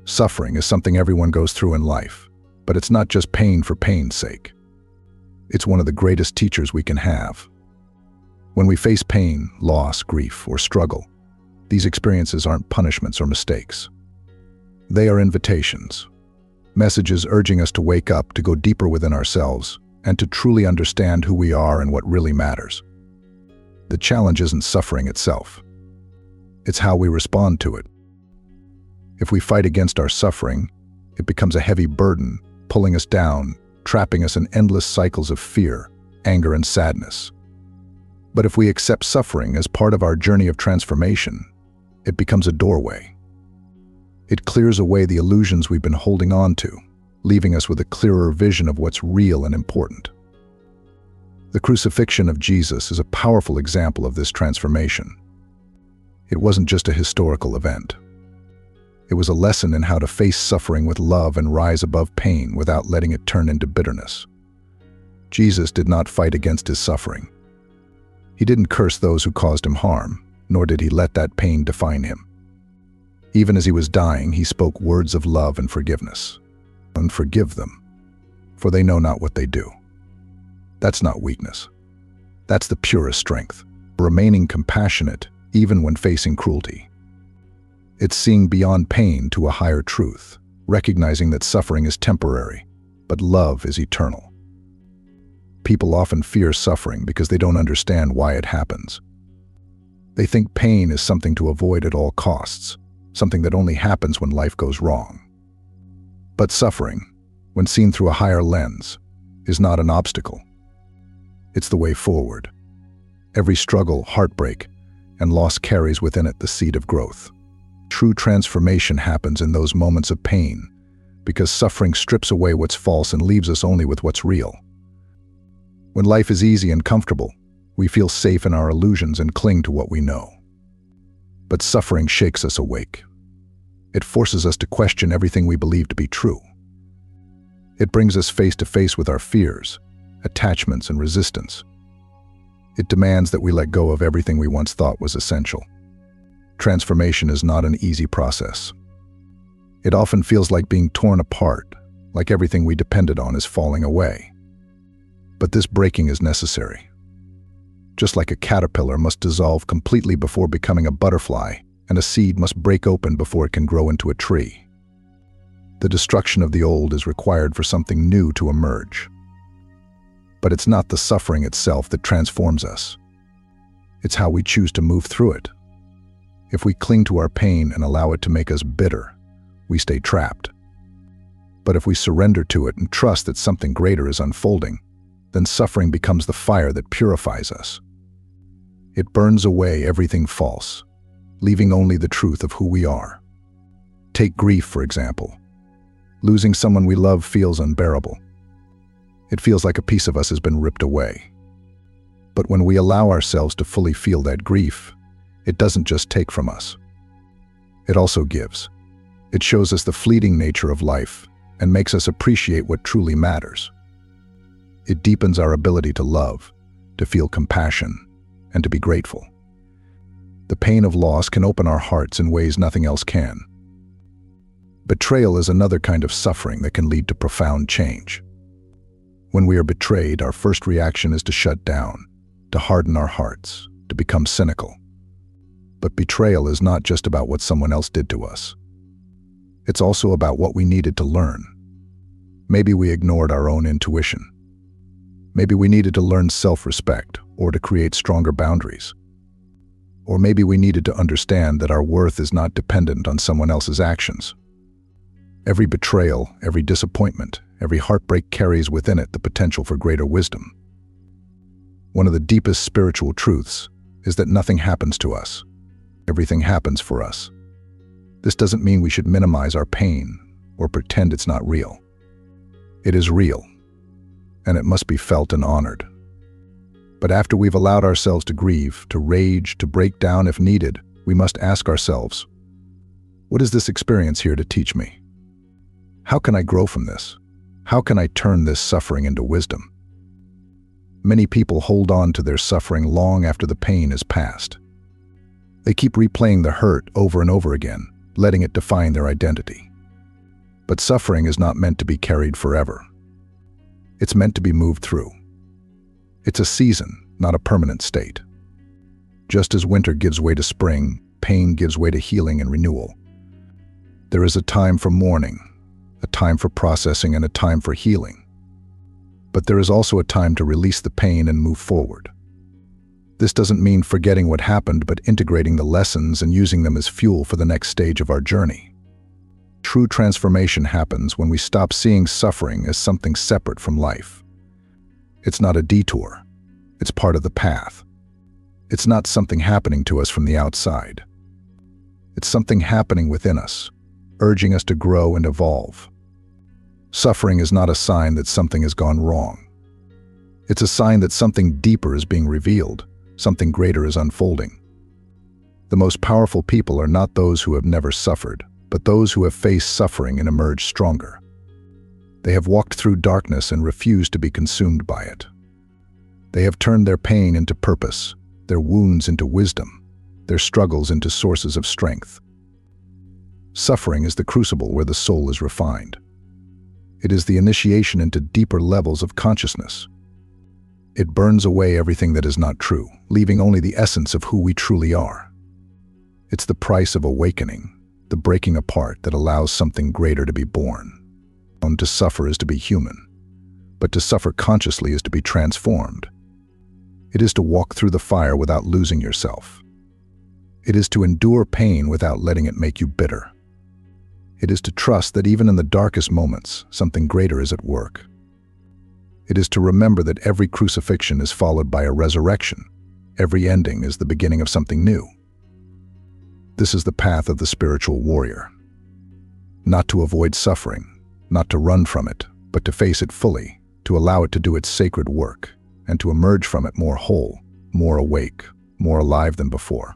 Suffering is something everyone goes through in life, but it's not just pain for pain's sake. It's one of the greatest teachers we can have. When we face pain, loss, grief, or struggle, these experiences aren't punishments or mistakes. They are invitations, messages urging us to wake up, to go deeper within ourselves, and to truly understand who we are and what really matters. The challenge isn't suffering itself. It's how we respond to it. If we fight against our suffering, it becomes a heavy burden, pulling us down, trapping us in endless cycles of fear, anger, and sadness. But if we accept suffering as part of our journey of transformation, it becomes a doorway. It clears away the illusions we've been holding on to, leaving us with a clearer vision of what's real and important. The crucifixion of Jesus is a powerful example of this transformation. It wasn't just a historical event. It was a lesson in how to face suffering with love and rise above pain without letting it turn into bitterness. Jesus did not fight against his suffering. He didn't curse those who caused him harm, nor did he let that pain define him. Even as he was dying, he spoke words of love and forgiveness. And forgive them, for they know not what they do. That's not weakness. That's the purest strength, remaining compassionate even when facing cruelty. It's seeing beyond pain to a higher truth, recognizing that suffering is temporary, but love is eternal. People often fear suffering because they don't understand why it happens. They think pain is something to avoid at all costs, something that only happens when life goes wrong. But suffering, when seen through a higher lens, is not an obstacle. It's the way forward. Every struggle, heartbreak, and loss carries within it the seed of growth. True transformation happens in those moments of pain, because suffering strips away what's false and leaves us only with what's real. When life is easy and comfortable, we feel safe in our illusions and cling to what we know. But suffering shakes us awake. It forces us to question everything we believe to be true. It brings us face to face with our fears, attachments, and resistance. It demands that we let go of everything we once thought was essential. Transformation is not an easy process. It often feels like being torn apart, like everything we depended on is falling away. But this breaking is necessary. Just like a caterpillar must dissolve completely before becoming a butterfly, and a seed must break open before it can grow into a tree. The destruction of the old is required for something new to emerge. But it's not the suffering itself that transforms us. It's how we choose to move through it. If we cling to our pain and allow it to make us bitter, we stay trapped. But if we surrender to it and trust that something greater is unfolding, then suffering becomes the fire that purifies us. It burns away everything false, leaving only the truth of who we are. Take grief, for example. Losing someone we love feels unbearable. It feels like a piece of us has been ripped away. But when we allow ourselves to fully feel that grief, it doesn't just take from us. It also gives. It shows us the fleeting nature of life and makes us appreciate what truly matters. It deepens our ability to love, to feel compassion, and to be grateful. The pain of loss can open our hearts in ways nothing else can. Betrayal is another kind of suffering that can lead to profound change. When we are betrayed, our first reaction is to shut down, to harden our hearts, to become cynical. But betrayal is not just about what someone else did to us. It's also about what we needed to learn. Maybe we ignored our own intuition. Maybe we needed to learn self-respect or to create stronger boundaries. Or maybe we needed to understand that our worth is not dependent on someone else's actions. Every betrayal, every disappointment, every heartbreak carries within it the potential for greater wisdom. One of the deepest spiritual truths is that nothing happens to us. Everything happens for us. This doesn't mean we should minimize our pain or pretend it's not real. It is real, and it must be felt and honored. But after we've allowed ourselves to grieve, to rage, to break down if needed, we must ask ourselves, what is this experience here to teach me? How can I grow from this? How can I turn this suffering into wisdom? Many people hold on to their suffering long after the pain is past. They keep replaying the hurt over and over again, letting it define their identity. But suffering is not meant to be carried forever. It's meant to be moved through. It's a season, not a permanent state. Just as winter gives way to spring, pain gives way to healing and renewal. There is a time for mourning, a time for processing, and a time for healing. But there is also a time to release the pain and move forward. This doesn't mean forgetting what happened, but integrating the lessons and using them as fuel for the next stage of our journey. True transformation happens when we stop seeing suffering as something separate from life. It's not a detour. It's part of the path. It's not something happening to us from the outside. It's something happening within us, urging us to grow and evolve. Suffering is not a sign that something has gone wrong. It's a sign that something deeper is being revealed, something greater is unfolding. The most powerful people are not those who have never suffered, but those who have faced suffering and emerged stronger. They have walked through darkness and refused to be consumed by it. They have turned their pain into purpose, their wounds into wisdom, their struggles into sources of strength. Suffering is the crucible where the soul is refined. It is the initiation into deeper levels of consciousness. It burns away everything that is not true, leaving only the essence of who we truly are. It's the price of awakening, the breaking apart that allows something greater to be born. To suffer is to be human, but to suffer consciously is to be transformed. It is to walk through the fire without losing yourself. It is to endure pain without letting it make you bitter. It is to trust that even in the darkest moments, something greater is at work. It is to remember that every crucifixion is followed by a resurrection. Every ending is the beginning of something new. This is the path of the spiritual warrior. Not to avoid suffering, not to run from it, but to face it fully, to allow it to do its sacred work, and to emerge from it more whole, more awake, more alive than before.